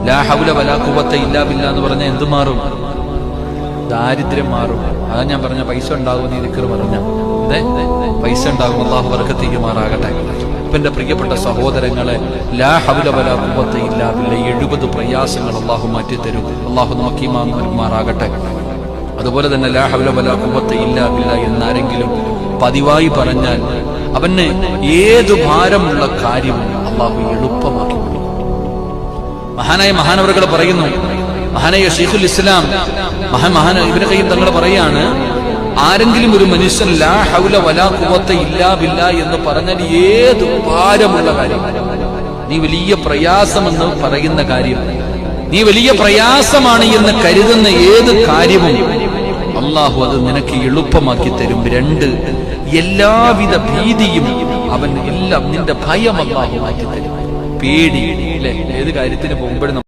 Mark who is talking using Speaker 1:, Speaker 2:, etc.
Speaker 1: ലാ ഹൗല വലാ ഖുവത ഇല്ലാ ബില്ലാ എന്ന് പറഞ്ഞാൽ എന്ത് മാറും? ദാരിദ്ര്യം മാറും. അതാ ഞാൻ പറഞ്ഞ പൈസ ഉണ്ടാകുമെന്ന് ഈ ദിക്ർ പറഞ്ഞ പൈസ ഉണ്ടാകും. അല്ലാഹു ബർക്കത്ത് ചെയ്യുമാറാകട്ടെ. ഇപ്പൊ എന്റെ പ്രിയപ്പെട്ട സഹോദരങ്ങളെ, ലാ ഹൗല വലാ ഖുവത ഇല്ലാ ബില്ലാ 70 പ്രയാസങ്ങൾ അല്ലാഹു മാറ്റിത്തരും. അല്ലാഹു നമുക്ക് ഈമാൻ നൽകുമാറാകട്ടെ. അതുപോലെ തന്നെ ലാ ഹൗല വലാ ഖുവത ഇല്ലാ ബില്ലാ എന്നാരെങ്കിലും പതിവായി പറഞ്ഞാൽ അവന് ഏതു ഭാരമുള്ള കാര്യവും അല്ലാഹു എളുപ്പമാക്കി കൊടുക്കും. മഹാനായ മഹാനവറുകൾ പറയുന്നു, മഹാനായ ശൈഖുൽ ഇസ്ലാം ഇബ്നു ഖയ്യിം തങ്ങൾ പറയാണ്, ആരെങ്കിലും ഒരു മനുഷ്യൻ ലാ ഹൗല വലാ ഖുവത ഇല്ലാ ബില്ലാ എന്ന് പറഞ്ഞാൽ ഏത് ഭാരമുള്ള കാര്യം, നീ വലിയ പ്രയാസമെന്ന് പറയുന്ന കാര്യം, നീ വലിയ പ്രയാസമാണ് എന്ന് കരുതുന്ന ഏത് കാര്യവും അല്ലാഹു അത് നിനക്ക് എളുപ്പമാക്കി തരും. 2, എല്ലാവിധ ഭീതിയും അവൻ എല്ലാം നിന്റെ ഭയം അല്ലാഹു മാറ്റി തരും. പേടി അല്ലെ, ഏത് കാര്യത്തിന് പോകുമ്പോഴും